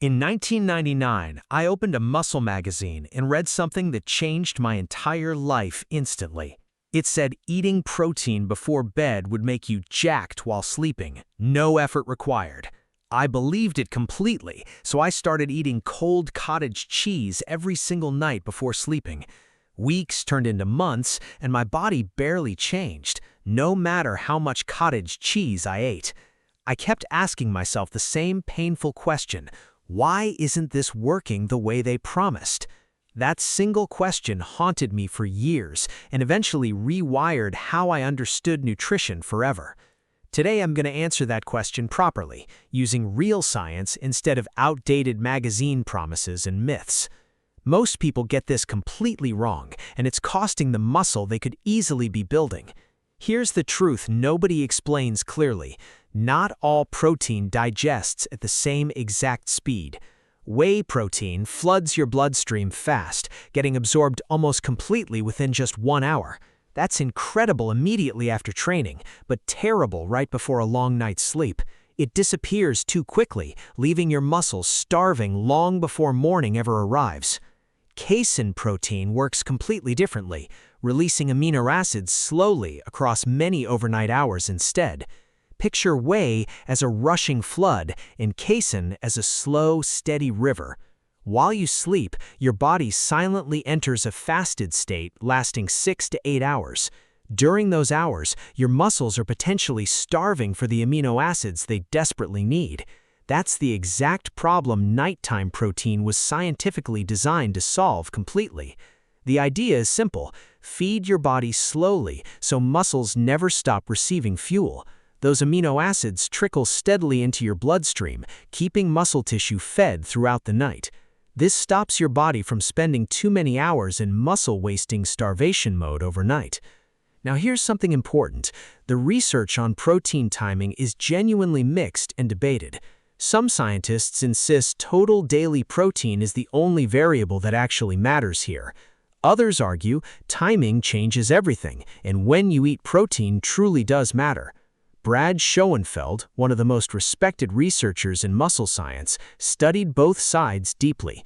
In 1999, I opened a muscle magazine and read something that changed my entire life instantly. It said eating protein before bed would make you jacked while sleeping, no effort required. I believed it completely, so I started eating cold cottage cheese every single night before sleeping. Weeks turned into months, and my body barely changed, no matter how much cottage cheese I ate. I kept asking myself the same painful question: why isn't this working the way they promised? That single question haunted me for years and eventually rewired how I understood nutrition forever. Today I'm going to answer that question properly, using real science instead of outdated magazine promises and myths. Most people get this completely wrong, and it's costing them muscle they could easily be building. Here's the truth nobody explains clearly: not all protein digests at the same exact speed. Whey protein floods your bloodstream fast, getting absorbed almost completely within just 1 hour. That's incredible immediately after training, but terrible right before a long night's sleep. It disappears too quickly, leaving your muscles starving long before morning ever arrives. Casein protein works completely differently, releasing amino acids slowly across many overnight hours instead. Picture whey as a rushing flood and casein as a slow, steady river. While you sleep, your body silently enters a fasted state lasting 6 to 8 hours. During those hours, your muscles are potentially starving for the amino acids they desperately need. That's the exact problem nighttime protein was scientifically designed to solve completely. The idea is simple: feed your body slowly so muscles never stop receiving fuel. Those amino acids trickle steadily into your bloodstream, keeping muscle tissue fed throughout the night. This stops your body from spending too many hours in muscle-wasting starvation mode overnight. Now here's something important: the research on protein timing is genuinely mixed and debated. Some scientists insist total daily protein is the only variable that actually matters here. Others argue timing changes everything, and when you eat protein truly does matter. Brad Schoenfeld, one of the most respected researchers in muscle science, studied both sides deeply.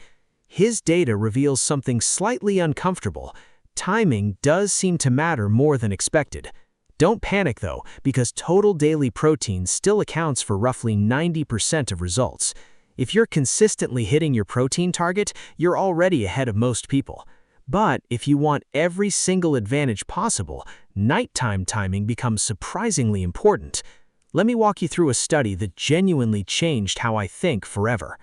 His data reveals something slightly uncomfortable: timing does seem to matter more than expected. Don't panic though, because total daily protein still accounts for roughly 90% of results. If you're consistently hitting your protein target, you're already ahead of most people. But if you want every single advantage possible, nighttime timing becomes surprisingly important. Let me walk you through a study that genuinely changed how I think forever.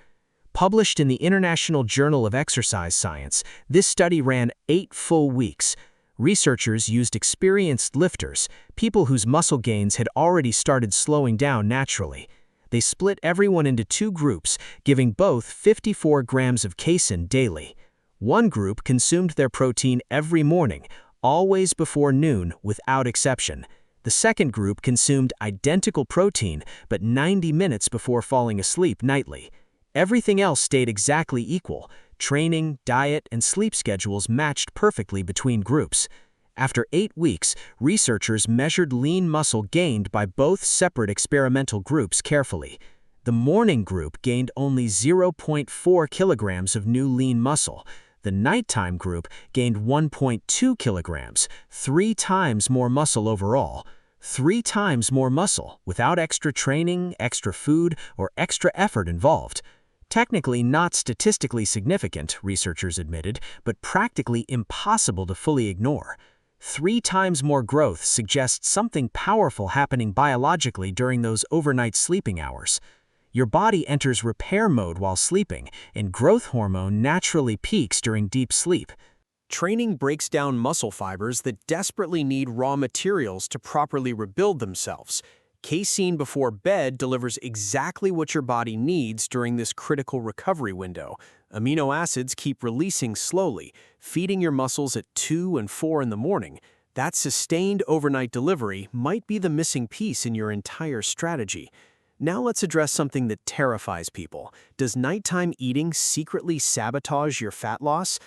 Published in the International Journal of Exercise Science, this study ran 8 full weeks. Researchers used experienced lifters, people whose muscle gains had already started slowing down naturally. They split everyone into 2 groups, giving both 54 grams of casein daily. One group consumed their protein every morning, always before noon, without exception. The second group consumed identical protein, but 90 minutes before falling asleep nightly. Everything else stayed exactly equal. Training, diet, and sleep schedules matched perfectly between groups. After 8 weeks, researchers measured lean muscle gained by both separate experimental groups carefully. The morning group gained only 0.4 kilograms of new lean muscle. The nighttime group gained 1.2 kilograms, 3 times more muscle overall. 3 times more muscle, without extra training, extra food, or extra effort involved. Technically not statistically significant, researchers admitted, but practically impossible to fully ignore. 3 times more growth suggests something powerful happening biologically during those overnight sleeping hours. Your body enters repair mode while sleeping, and growth hormone naturally peaks during deep sleep. Training breaks down muscle fibers that desperately need raw materials to properly rebuild themselves. Casein before bed delivers exactly what your body needs during this critical recovery window. Amino acids keep releasing slowly, feeding your muscles at 2 and 4 in the morning. That sustained overnight delivery might be the missing piece in your entire strategy. Now let's address something that terrifies people. Does nighttime eating secretly sabotage your fat loss?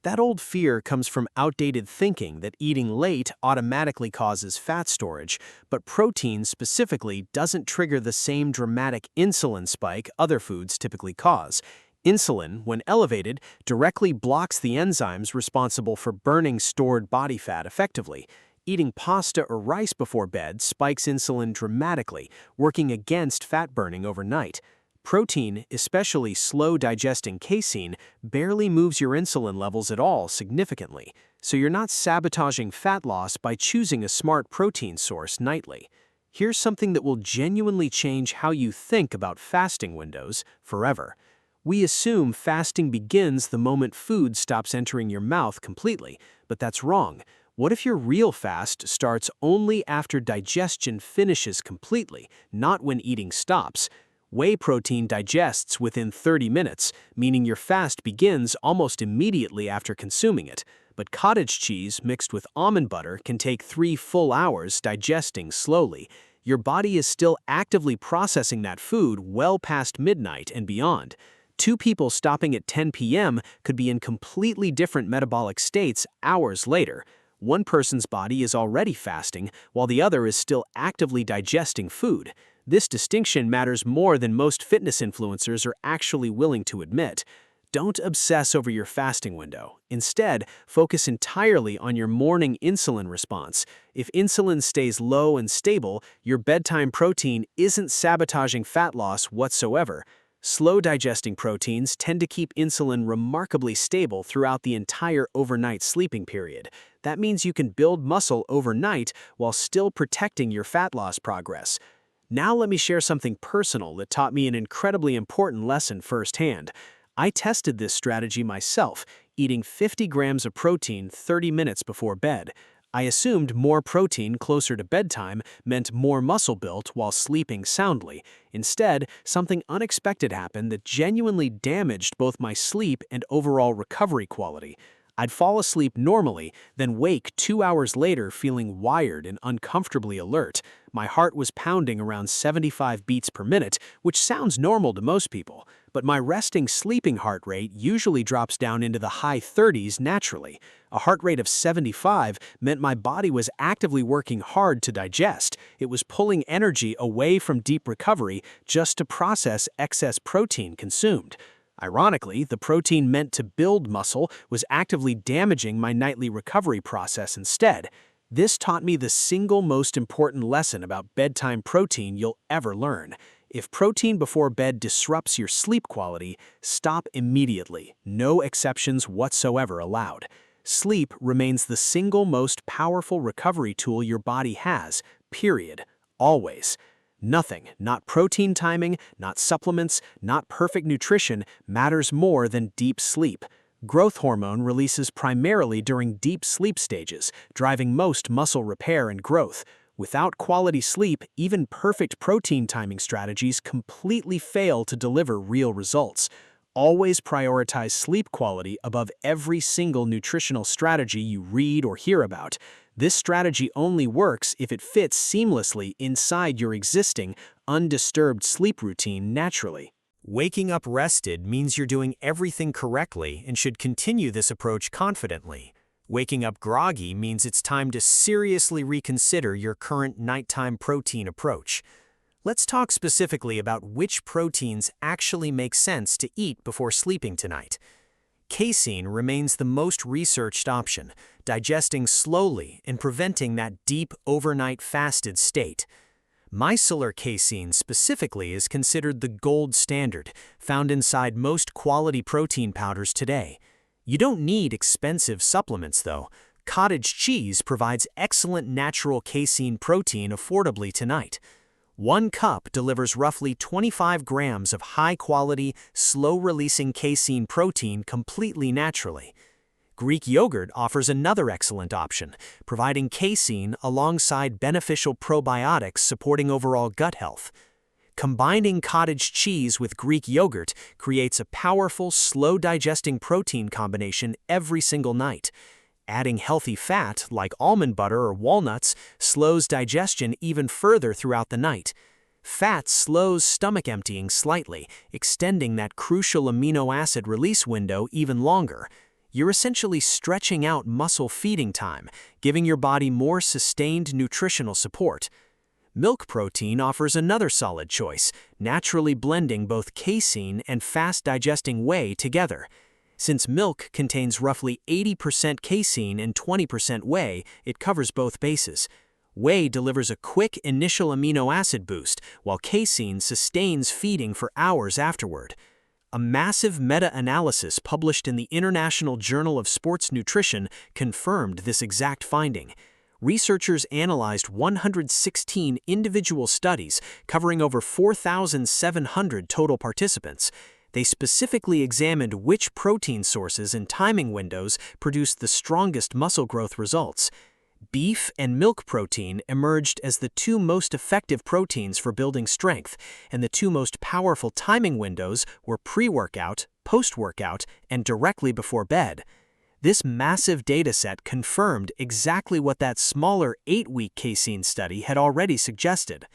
That old fear comes from outdated thinking that eating late automatically causes fat storage, but protein specifically doesn't trigger the same dramatic insulin spike other foods typically cause. Insulin, when elevated, directly blocks the enzymes responsible for burning stored body fat effectively. Eating pasta or rice before bed spikes insulin dramatically, working against fat burning overnight. Protein, especially slow-digesting casein, barely moves your insulin levels at all significantly, so you're not sabotaging fat loss by choosing a smart protein source nightly. Here's something that will genuinely change how you think about fasting windows forever. We assume fasting begins the moment food stops entering your mouth completely, but that's wrong. What if your real fast starts only after digestion finishes completely, not when eating stops? Whey protein digests within 30 minutes, meaning your fast begins almost immediately after consuming it. But cottage cheese mixed with almond butter can take 3 full hours digesting slowly. Your body is still actively processing that food well past midnight and beyond. Two people stopping at 10 p.m. could be in completely different metabolic states hours later. One person's body is already fasting, while the other is still actively digesting food. This distinction matters more than most fitness influencers are actually willing to admit. Don't obsess over your fasting window. Instead, focus entirely on your morning insulin response. If insulin stays low and stable, your bedtime protein isn't sabotaging fat loss whatsoever. Slow-digesting proteins tend to keep insulin remarkably stable throughout the entire overnight sleeping period. That means you can build muscle overnight while still protecting your fat loss progress. Now let me share something personal that taught me an incredibly important lesson firsthand. I tested this strategy myself, eating 50 grams of protein 30 minutes before bed. I assumed more protein closer to bedtime meant more muscle built while sleeping soundly. Instead, something unexpected happened that genuinely damaged both my sleep and overall recovery quality. I'd fall asleep normally, then wake 2 hours later feeling wired and uncomfortably alert. My heart was pounding around 75 beats per minute, which sounds normal to most people, but my resting sleeping heart rate usually drops down into the high 30s naturally. A heart rate of 75 meant my body was actively working hard to digest. It was pulling energy away from deep recovery just to process excess protein consumed. Ironically, the protein meant to build muscle was actively damaging my nightly recovery process instead. This taught me the single most important lesson about bedtime protein you'll ever learn. If protein before bed disrupts your sleep quality, stop immediately. No exceptions whatsoever allowed. Sleep remains the single most powerful recovery tool your body has, period. Always. Nothing, not protein timing, not supplements, not perfect nutrition, matters more than deep sleep. Growth hormone releases primarily during deep sleep stages, driving most muscle repair and growth. Without quality sleep, even perfect protein timing strategies completely fail to deliver real results. Always prioritize sleep quality above every single nutritional strategy you read or hear about. This strategy only works if it fits seamlessly inside your existing, undisturbed sleep routine naturally. Waking up rested means you're doing everything correctly and should continue this approach confidently. Waking up groggy means it's time to seriously reconsider your current nighttime protein approach. Let's talk specifically about which proteins actually make sense to eat before sleeping tonight. Casein remains the most researched option, digesting slowly and preventing that deep overnight fasted state. Micellar casein specifically is considered the gold standard, found inside most quality protein powders today. You don't need expensive supplements though. Cottage cheese provides excellent natural casein protein affordably tonight. 1 cup delivers roughly 25 grams of high-quality, slow-releasing casein protein completely naturally. Greek yogurt offers another excellent option, providing casein alongside beneficial probiotics supporting overall gut health. Combining cottage cheese with Greek yogurt creates a powerful, slow-digesting protein combination every single night. Adding healthy fat, like almond butter or walnuts, slows digestion even further throughout the night. Fat slows stomach emptying slightly, extending that crucial amino acid release window even longer. You're essentially stretching out muscle feeding time, giving your body more sustained nutritional support. Milk protein offers another solid choice, naturally blending both casein and fast-digesting whey together. Since milk contains roughly 80% casein and 20% whey, it covers both bases. Whey delivers a quick initial amino acid boost, while casein sustains feeding for hours afterward. A massive meta-analysis published in the International Journal of Sports Nutrition confirmed this exact finding. Researchers analyzed 116 individual studies covering over 4,700 total participants. They specifically examined which protein sources and timing windows produced the strongest muscle growth results. Beef and milk protein emerged as the two most effective proteins for building strength, and the two most powerful timing windows were pre-workout, post-workout, and directly before bed. This massive dataset confirmed exactly what that smaller 8-week casein study had already suggested.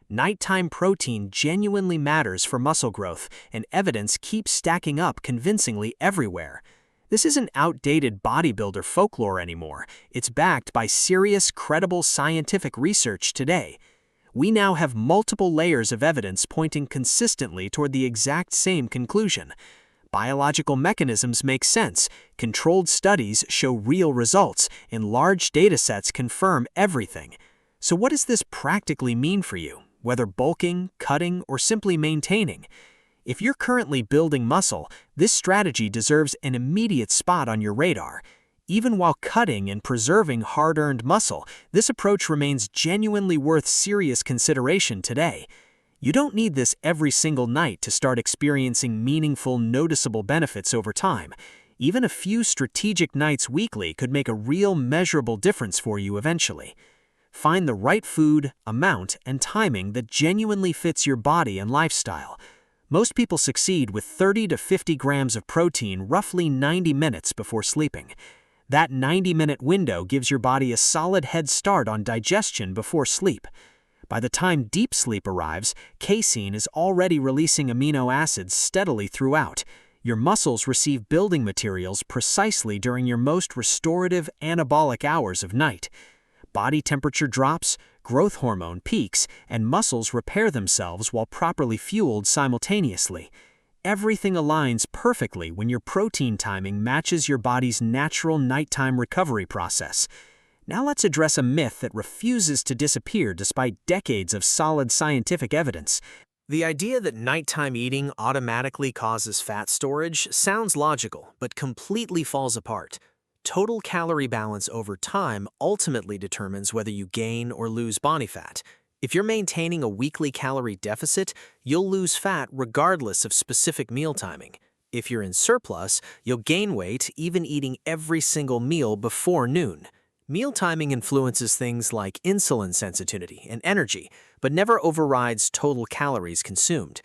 Nighttime protein genuinely matters for muscle growth, and evidence keeps stacking up convincingly everywhere. This isn't outdated bodybuilder folklore anymore. It's backed by serious, credible scientific research today. We now have multiple layers of evidence pointing consistently toward the exact same conclusion. Biological mechanisms make sense, controlled studies show real results, and large datasets confirm everything. So what does this practically mean for you, whether bulking, cutting, or simply maintaining? If you're currently building muscle, this strategy deserves an immediate spot on your radar. Even while cutting and preserving hard-earned muscle, this approach remains genuinely worth serious consideration today. You don't need this every single night to start experiencing meaningful, noticeable benefits over time. Even a few strategic nights weekly could make a real measurable difference for you eventually. Find the right food, amount, and timing that genuinely fits your body and lifestyle. Most people succeed with 30 to 50 grams of protein roughly 90 minutes before sleeping. That 90-minute window gives your body a solid head start on digestion before sleep. By the time deep sleep arrives, casein is already releasing amino acids steadily throughout. Your muscles receive building materials precisely during your most restorative anabolic hours of night. Body temperature drops, growth hormone peaks, and muscles repair themselves while properly fueled simultaneously. Everything aligns perfectly when your protein timing matches your body's natural nighttime recovery process. Now let's address a myth that refuses to disappear despite decades of solid scientific evidence. The idea that nighttime eating automatically causes fat storage sounds logical, but completely falls apart. Total calorie balance over time ultimately determines whether you gain or lose body fat. If you're maintaining a weekly calorie deficit, you'll lose fat regardless of specific meal timing. If you're in surplus, you'll gain weight even eating every single meal before noon. Meal timing influences things like insulin sensitivity and energy, but never overrides total calories consumed.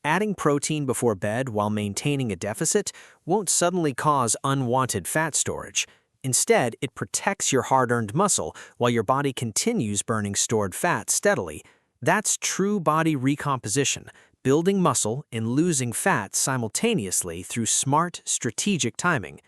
Adding protein before bed while maintaining a deficit won't suddenly cause unwanted fat storage. Instead, it protects your hard-earned muscle while your body continues burning stored fat steadily. That's true body recomposition, building muscle and losing fat simultaneously through smart, strategic timing.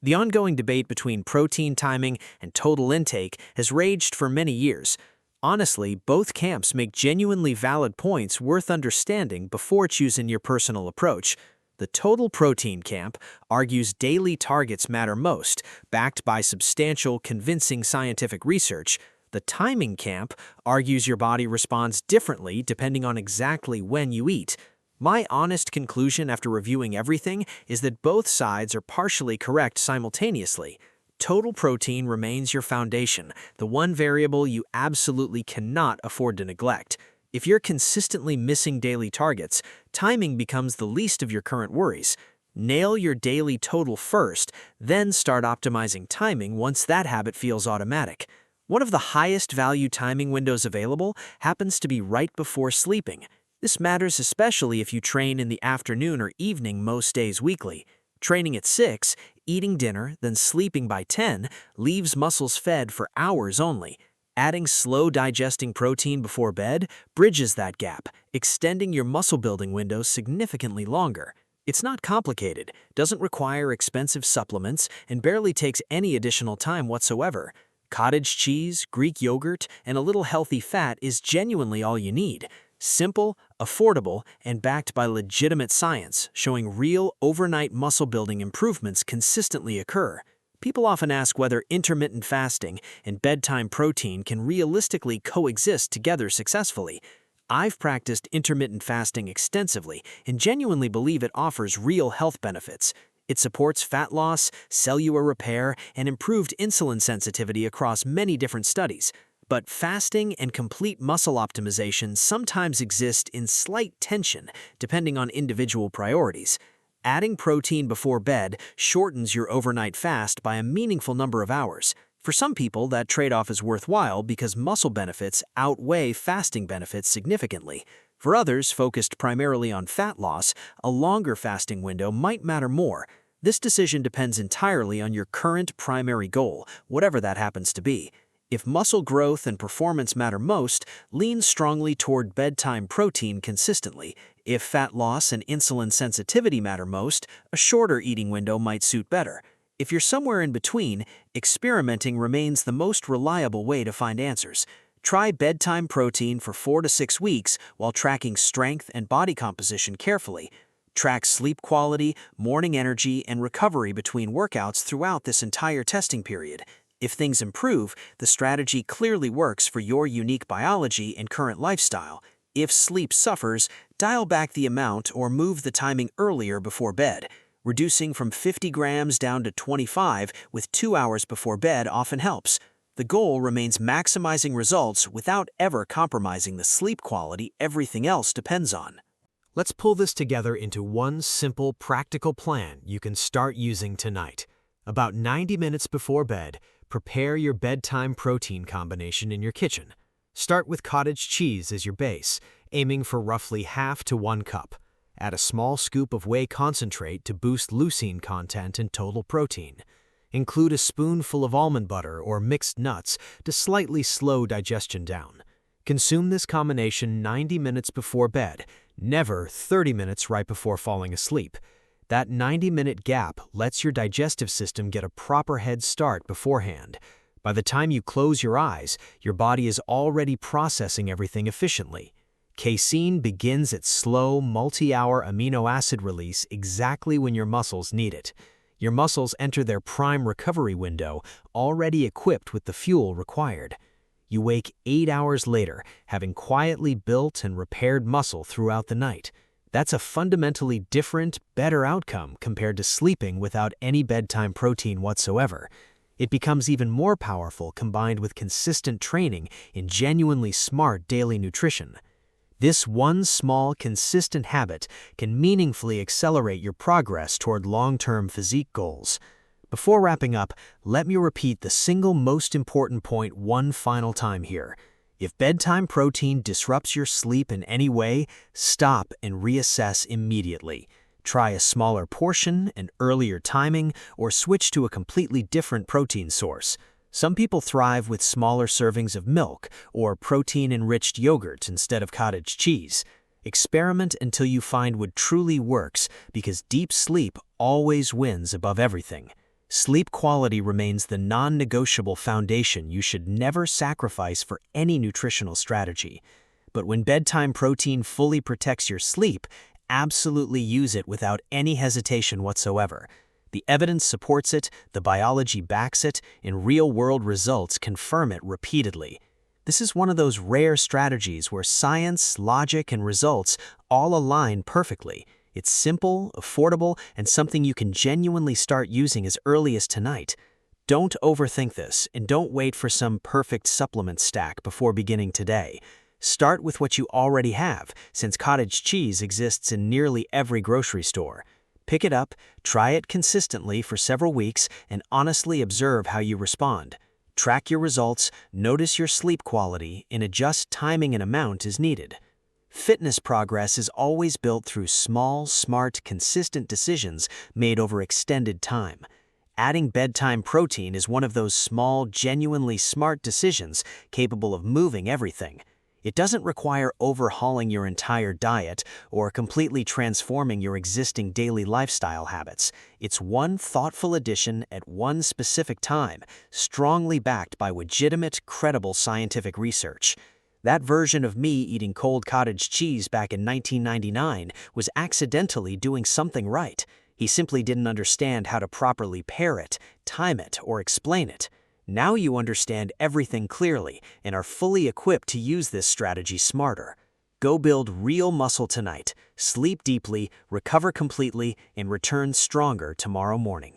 The ongoing debate between protein timing and total intake has raged for many years. Honestly, both camps make genuinely valid points worth understanding before choosing your personal approach. The total protein camp argues daily targets matter most, backed by substantial, convincing scientific research. The timing camp argues your body responds differently depending on exactly when you eat. My honest conclusion after reviewing everything is that both sides are partially correct simultaneously. Total protein remains your foundation, the one variable you absolutely cannot afford to neglect. If you're consistently missing daily targets, timing becomes the least of your current worries. Nail your daily total first, then start optimizing timing once that habit feels automatic. One of the highest value timing windows available happens to be right before sleeping. This matters especially if you train in the afternoon or evening most days weekly. Training at 6, eating dinner, then sleeping by 10 leaves muscles fed for hours only. Adding slow digesting protein before bed bridges that gap, extending your muscle building window significantly longer. It's not complicated, doesn't require expensive supplements, and barely takes any additional time whatsoever. Cottage cheese, Greek yogurt, and a little healthy fat is genuinely all you need. Simple, affordable, and backed by legitimate science, showing real overnight muscle-building improvements consistently occur. People often ask whether intermittent fasting and bedtime protein can realistically coexist together successfully. I've practiced intermittent fasting extensively and genuinely believe it offers real health benefits. It supports fat loss, cellular repair, and improved insulin sensitivity across many different studies. But fasting and complete muscle optimization sometimes exist in slight tension depending on individual priorities. Adding protein before bed shortens your overnight fast by a meaningful number of hours. For some people, that trade-off is worthwhile because muscle benefits outweigh fasting benefits significantly. For others, focused primarily on fat loss, a longer fasting window might matter more. This decision depends entirely on your current primary goal, whatever that happens to be. If muscle growth and performance matter most, lean strongly toward bedtime protein consistently. If fat loss and insulin sensitivity matter most, a shorter eating window might suit better. If you're somewhere in between, experimenting remains the most reliable way to find answers. Try bedtime protein for 4 to 6 weeks while tracking strength and body composition carefully. Track sleep quality, morning energy, and recovery between workouts throughout this entire testing period. If things improve, the strategy clearly works for your unique biology and current lifestyle. If sleep suffers, dial back the amount or move the timing earlier before bed. Reducing from 50 grams down to 25 with 2 hours before bed often helps. The goal remains maximizing results without ever compromising the sleep quality everything else depends on. Let's pull this together into one simple, practical plan you can start using tonight. About 90 minutes before bed, prepare your bedtime protein combination in your kitchen. Start with cottage cheese as your base, aiming for roughly half to 1 cup. Add a small scoop of whey concentrate to boost leucine content and total protein. Include a spoonful of almond butter or mixed nuts to slightly slow digestion down. Consume this combination 90 minutes before bed, never 30 minutes right before falling asleep. That 90-minute gap lets your digestive system get a proper head start beforehand. By the time you close your eyes, your body is already processing everything efficiently. Casein begins its slow, multi-hour amino acid release exactly when your muscles need it. Your muscles enter their prime recovery window, already equipped with the fuel required. You wake 8 hours later, having quietly built and repaired muscle throughout the night. That's a fundamentally different, better outcome compared to sleeping without any bedtime protein whatsoever. It becomes even more powerful combined with consistent training in genuinely smart daily nutrition. This one small, consistent habit can meaningfully accelerate your progress toward long-term physique goals. Before wrapping up, let me repeat the single most important point one final time here. If bedtime protein disrupts your sleep in any way, stop and reassess immediately. Try a smaller portion, an earlier timing, or switch to a completely different protein source. Some people thrive with smaller servings of milk or protein-enriched yogurt instead of cottage cheese. Experiment until you find what truly works, because deep sleep always wins above everything. Sleep quality remains the non-negotiable foundation you should never sacrifice for any nutritional strategy. But when bedtime protein fully protects your sleep, absolutely use it without any hesitation whatsoever. The evidence supports it, the biology backs it, and real-world results confirm it repeatedly. This is one of those rare strategies where science, logic, and results all align perfectly. It's simple, affordable, and something you can genuinely start using as early as tonight. Don't overthink this, and don't wait for some perfect supplement stack before beginning today. Start with what you already have, since cottage cheese exists in nearly every grocery store. Pick it up, try it consistently for several weeks, and honestly observe how you respond. Track your results, notice your sleep quality, and adjust timing and amount as needed. Fitness progress is always built through small, smart, consistent decisions made over extended time. Adding bedtime protein is one of those small, genuinely smart decisions capable of moving everything. It doesn't require overhauling your entire diet or completely transforming your existing daily lifestyle habits. It's one thoughtful addition at one specific time, strongly backed by legitimate, credible scientific research. That version of me eating cold cottage cheese back in 1999 was accidentally doing something right. He simply didn't understand how to properly pair it, time it, or explain it. Now you understand everything clearly and are fully equipped to use this strategy smarter. Go build real muscle tonight, sleep deeply, recover completely, and return stronger tomorrow morning.